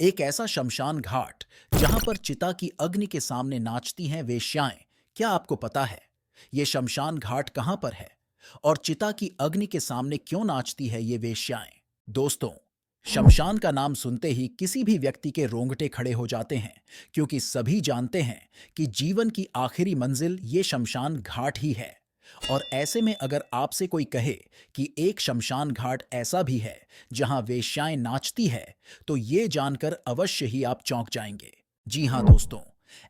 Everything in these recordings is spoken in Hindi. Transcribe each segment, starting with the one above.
एक ऐसा शमशान घाट जहां पर चिता की अग्नि के सामने नाचती हैं वेश्याएं। क्या आपको पता है ये शमशान घाट कहां पर है और चिता की अग्नि के सामने क्यों नाचती है ये वेश्याएं? दोस्तों, शमशान का नाम सुनते ही किसी भी व्यक्ति के रोंगटे खड़े हो जाते हैं, क्योंकि सभी जानते हैं कि जीवन की आखिरी मंजिल ये शमशान घाट ही है। और ऐसे में अगर आपसे कोई कहे कि एक शमशान घाट ऐसा भी है जहां वेश्याएं नाचती है, तो ये जानकर अवश्य ही आप चौंक जाएंगे। जी हाँ दोस्तों,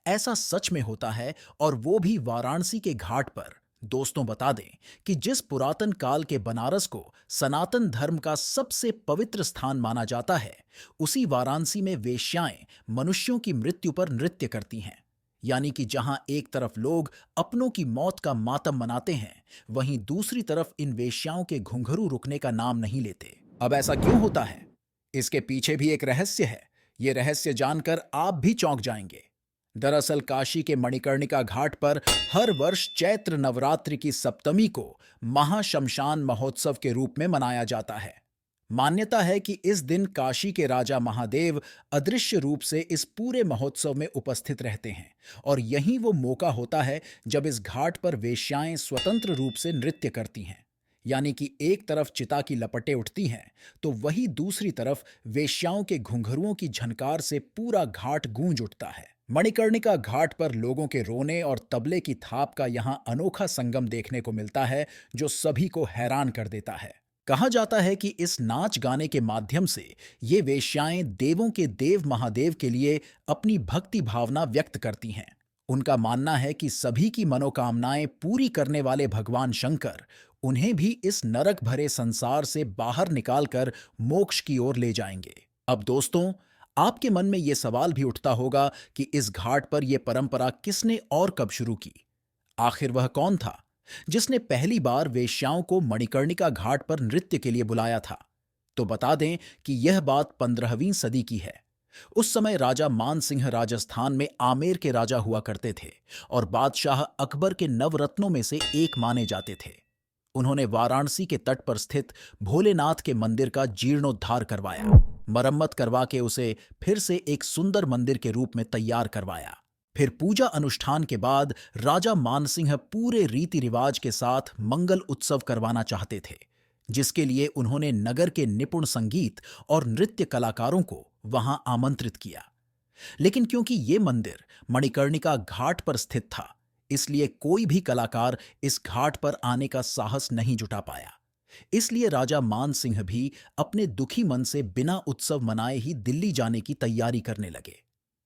ऐसा सच में होता है, और वो भी वाराणसी के घाट पर। दोस्तों, बता दें कि जिस पुरातन काल के बनारस को सनातन धर्म का सबसे पवित्र स्थान माना जाता है, उसी वाराणसी में वेश्याएं मनुष्यों की मृत्यु पर नृत्य करती हैं। यानी कि जहां एक तरफ लोग अपनों की मौत का मातम मनाते हैं, वहीं दूसरी तरफ इन वेश्याओं के घुंघरू रुकने का नाम नहीं लेते। अब ऐसा क्यों होता है? इसके पीछे भी एक रहस्य है। ये रहस्य जानकर आप भी चौंक जाएंगे। दरअसल काशी के मणिकर्णिका घाट पर हर वर्ष चैत्र नवरात्रि की सप्तमी को महाशमशान महोत्सव के रूप में मनाया जाता है। मान्यता है कि इस दिन काशी के राजा महादेव अदृश्य रूप से इस पूरे महोत्सव में उपस्थित रहते हैं, और यही वो मौका होता है जब इस घाट पर वेश्याएं स्वतंत्र रूप से नृत्य करती हैं। यानी कि एक तरफ चिता की लपटें उठती हैं, तो वही दूसरी तरफ वेश्याओं के घुंघरुओं की झनकार से पूरा घाट गूंज उठता है। मणिकर्णिका घाट पर लोगों के रोने और तबले की थाप का यहाँ अनोखा संगम देखने को मिलता है, जो सभी को हैरान कर देता है। कहा जाता है कि इस नाच गाने के माध्यम से ये वेश्याएं देवों के देव महादेव के लिए अपनी भक्ति भावना व्यक्त करती हैं। उनका मानना है कि सभी की मनोकामनाएं पूरी करने वाले भगवान शंकर उन्हें भी इस नरक भरे संसार से बाहर निकालकर मोक्ष की ओर ले जाएंगे। अब दोस्तों, आपके मन में ये सवाल भी उठता होगा कि इस घाट पर यह परंपरा किसने और कब शुरू की? आखिर वह कौन था जिसने पहली बार वेश्याओं को मणिकर्णिका घाट पर नृत्य के लिए बुलाया था? तो बता दें कि यह बात 15वीं सदी की है। उस समय राजा मान सिंह राजस्थान में आमेर के राजा हुआ करते थे, और बादशाह अकबर के नवरत्नों में से एक माने जाते थे। उन्होंने वाराणसी के तट पर स्थित भोलेनाथ के मंदिर का जीर्णोद्धार करवाया, मरम्मत करवा के उसे फिर से एक सुंदर मंदिर के रूप में तैयार करवाया। फिर पूजा अनुष्ठान के बाद राजा मानसिंह पूरे रीति रिवाज के साथ मंगल उत्सव करवाना चाहते थे, जिसके लिए उन्होंने नगर के निपुण संगीत और नृत्य कलाकारों को वहां आमंत्रित किया। लेकिन क्योंकि ये मंदिर मणिकर्णिका घाट पर स्थित था, इसलिए कोई भी कलाकार इस घाट पर आने का साहस नहीं जुटा पाया। इसलिए राजा मान सिंह भी अपने दुखी मन से बिना उत्सव मनाए ही दिल्ली जाने की तैयारी करने लगे।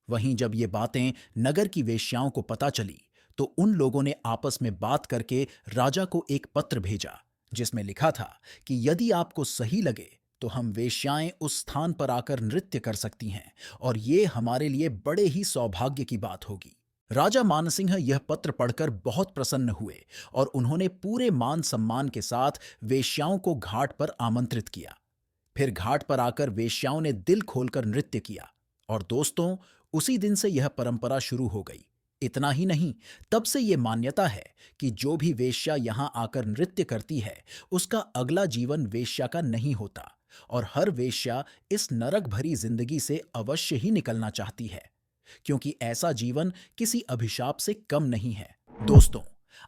वहीं जब ये बातें नगर की वेश्याओं को पता चली, तो उन लोगों ने आपस में बात करके राजा को एक पत्र भेजा, जिसमें लिखा था कि यदि आपको सही लगे तो हम वेश्याएं उस स्थान पर आकर नृत्य कर सकती हैं, और ये हमारे लिए बड़े ही सौभाग्य की बात होगी। राजा मानसिंह यह पत्र पढ़कर बहुत प्रसन्न हुए, और उन्होंने पूरे मान सम्मान के साथ वेश्याओं को घाट पर आमंत्रित किया। फिर घाट पर आकर वेश्याओं ने दिल खोलकर नृत्य किया, और दोस्तों, उसी दिन से यह परंपरा शुरू हो गई। इतना ही नहीं, तब से यह मान्यता है कि जो भी वेश्या यहां आकर नृत्य करती है, उसका अगला जीवन वेश्या का नहीं होता, और हर वेश्या इस नरक भरी जिंदगी से अवश्य ही निकलना चाहती है, क्योंकि ऐसा जीवन किसी अभिशाप से कम नहीं है। दोस्तों,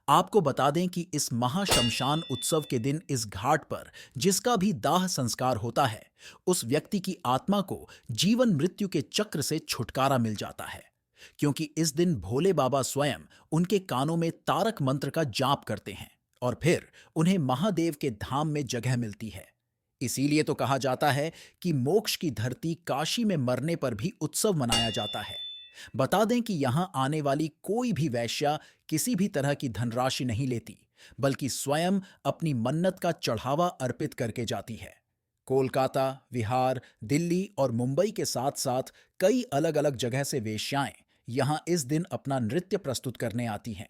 आपको बता दें कि इस महाशमशान उत्सव के दिन इस घाट पर जिसका भी दाह संस्कार होता है, उस व्यक्ति की आत्मा को जीवन मृत्यु के चक्र से छुटकारा मिल जाता है, क्योंकि इस दिन भोले बाबा स्वयं उनके कानों में तारक मंत्र का जाप करते हैं, और फिर उन्हें महादेव के धाम में जगह मिलती है। इसीलिए तो कहा जाता है कि मोक्ष की धरती काशी में मरने पर भी उत्सव मनाया जाता है। बता दें कि यहां आने वाली कोई भी वैश्या किसी भी तरह की धनराशि नहीं लेती, बल्कि स्वयं अपनी मन्नत का चढ़ावा अर्पित करके जाती है। कोलकाता, बिहार, दिल्ली और मुंबई के साथ साथ कई अलग अलग जगह से वेश्याएं यहां इस दिन अपना नृत्य प्रस्तुत करने आती हैं।